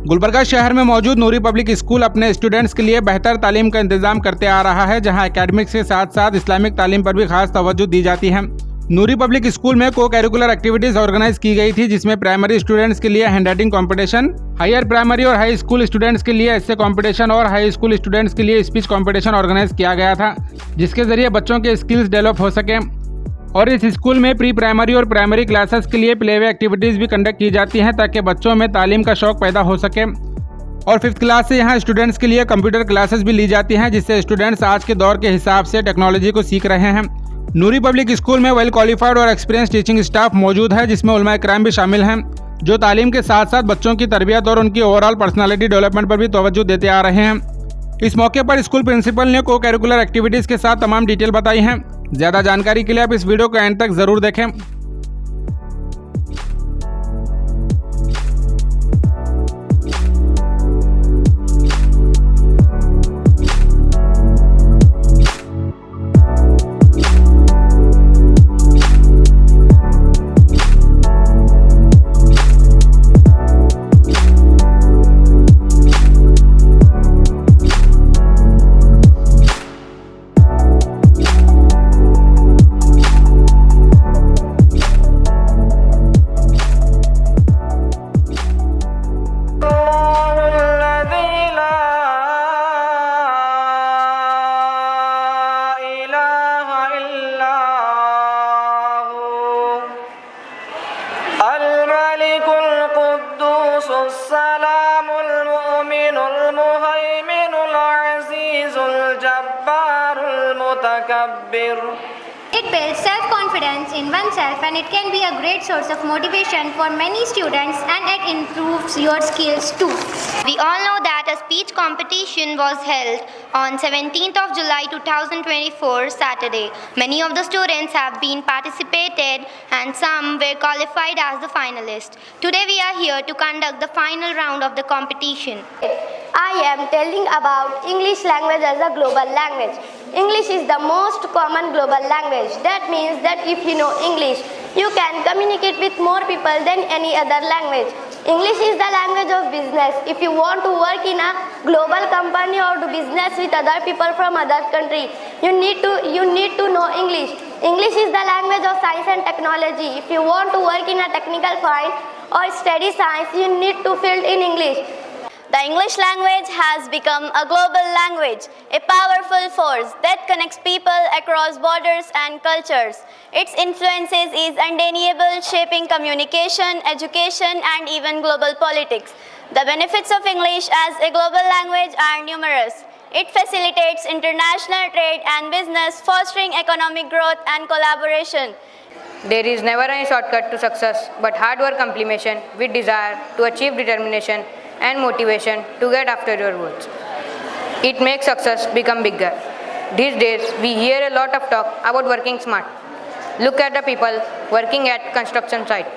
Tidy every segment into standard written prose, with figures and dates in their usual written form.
गुलबर्गा शहर में मौजूद नूरी पब्लिक स्कूल अपने स्टूडेंट्स के लिए बेहतर तालीम का इंतजाम करते आ रहा है, जहां एकेडमिक्स के साथ साथ इस्लामिक तालीम पर भी खास तवज्जो दी जाती है। नूरी पब्लिक स्कूल में को करिकुलर एक्टिविटीज ऑर्गेनाइज की गई थी, जिसमें प्राइमरी स्टूडेंट्स के लिए handwriting competition, higher primary और हाई स्कूल स्टूडेंट्स के लिए एस्से कॉम्पिटिशन और हाई स्कूल स्टूडेंट्स के लिए स्पीच कॉम्पिटिशन ऑर्गेनाइज किया गया था, जिसके जरिए बच्चों के स्किल्स डेवलप हो सके। और इस स्कूल में प्री प्राइमरी और प्राइमरी क्लासेस के लिए प्लेवे एक्टिविटीज़ भी कंडक्ट की जाती हैं, ताकि बच्चों में तालीम का शौक पैदा हो सके। और 5th क्लास से यहाँ स्टूडेंट्स के लिए कंप्यूटर क्लासेस भी ली जाती हैं, जिससे स्टूडेंट्स आज के दौर के हिसाब से टेक्नोलॉजी को सीख रहे हैं। नूरी पब्लिक स्कूल में वेल क्वालिफाइड और एक्सपीरियंस टीचिंग स्टाफ मौजूद है, जिसमें उलमा इकराम भी शामिल हैं, जो तालीम के साथ साथ बच्चों की तरबियत और उनकी ओवरऑल पर्सनालिटी डेवलपमेंट पर भी तवज्जो देते आ रहे हैं। इस मौके पर स्कूल प्रिंसिपल ने को करिकुलर एक्टिविटीज़ के साथ तमाम डिटेल बताई हैं। ज़्यादा जानकारी के लिए आप इस वीडियो को एंड तक ज़रूर देखें। It builds self-confidence in oneself, and it can be a great source of motivation for many students, and it improves your skills too. We all know that a speech competition was held on 17th of July 2024 Saturday. Many of the students have been participated and some were qualified as the finalists. Today we are here to conduct the final round of the competition. I am telling about English language as a global language. English is the most common global language. That means that if you know English, you can communicate with more people than any other language. English is the language of business. If you want to work in a global company or do business with other people from other country, you need to know English. English is the language of science and technology. If you want to work in a technical field or study science, you need to field in English. The English language has become a global language, a powerful force that connects people across borders and cultures. Its influences is undeniable, shaping communication, education, and even global politics. The benefits of English as a global language are numerous. It facilitates international trade and business, fostering economic growth and collaboration. There is never any shortcut to success, but hard work combination with desire to achieve determination and motivation to get after your goals. It makes success become bigger. These days, we hear a lot of talk about working smart. Look at the people working at construction site.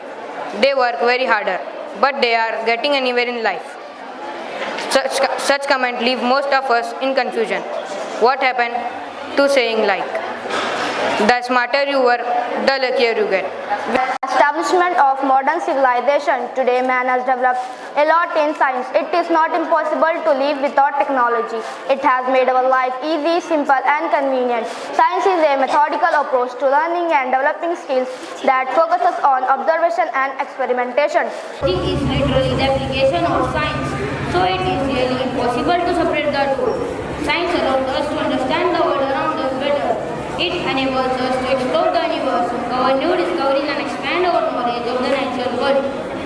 They work very harder, but they are getting anywhere in life. Such comment leave most of us in confusion. What happened to saying like, the smarter you work, the luckier you get. Establishment of modern civilization. Today man has developed a lot in science. It is not impossible to live without technology. It has made our life easy, simple and convenient. Science is a methodical approach to learning and developing skills that focuses on observation and experimentation. It is literally the application of science, so it is really impossible to separate the two. Science allows us to understand the world around us better. It enables us to explore the universe, cover new discoveries and expand our knowledge of the natural world.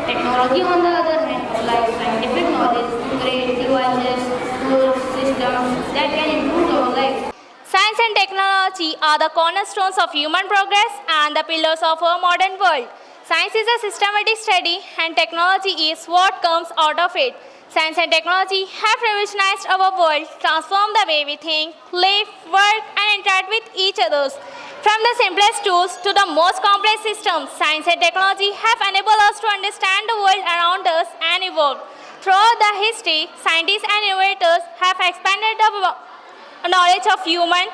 Technology, on the other hand, applies scientific knowledge to create devices, tools, systems that can improve our lives. Science and technology are the cornerstones of human progress and the pillars of our modern world. Science is a systematic study and technology is what comes out of it. Science and technology have revolutionized our world, transformed the way we think, live, work, and interact with each other. From the simplest tools to the most complex systems, science and technology have enabled us to understand the world around us and evolve. Throughout the history, scientists and innovators have expanded the knowledge of human,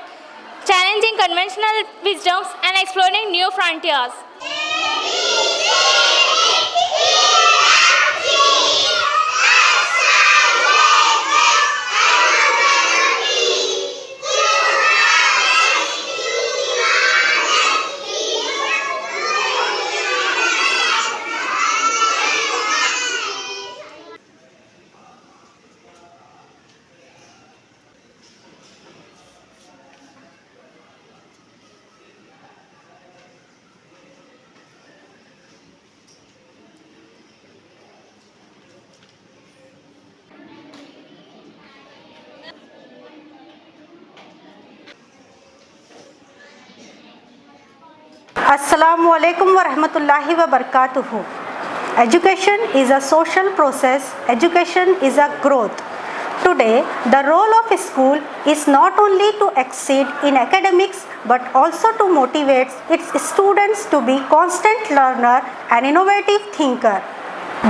challenging conventional wisdoms and exploring new frontiers. Assalamu alaikum wa rahmatullahi wa barakatuhu. Education is a social process. Education is a growth. Today, the role of a school is not only to exceed in academics but also to motivate its students to be constant learner and innovative thinker.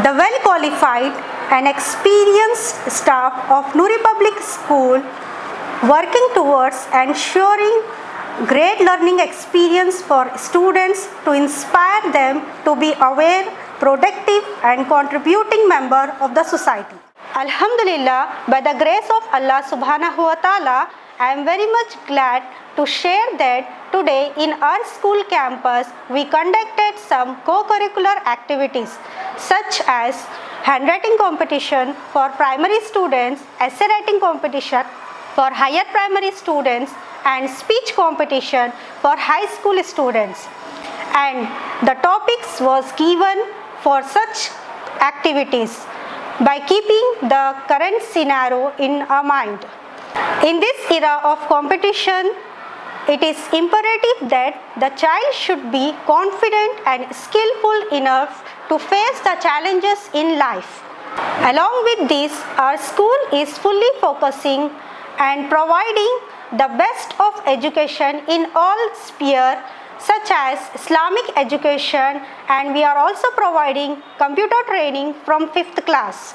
The well-qualified and experienced staff of Nuri Public School working towards ensuring great learning experience for students to inspire them to be aware, productive and contributing member of the society. Alhamdulillah, by the grace of Allah subhanahu wa ta'ala, I am very much glad to share that today in our school campus we conducted some co-curricular activities such as handwriting competition for primary students, essay writing competition for higher primary students and speech competition for high school students. And the topics was given for such activities by keeping the current scenario in our mind. In this era of competition, it is imperative that the child should be confident and skillful enough to face the challenges in life. Along with this, our school is fully focusing and providing the best of education in all spheres such as Islamic education, and we are also providing computer training from 5th class.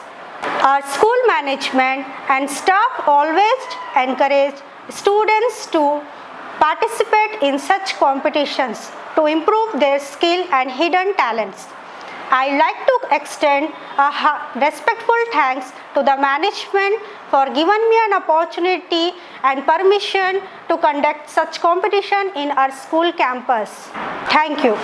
Our school management and staff always encourage students to participate in such competitions to improve their skill and hidden talents. I like to extend a respectful thanks to the management for giving me an opportunity and permission to conduct such competition in our school campus. Thank you.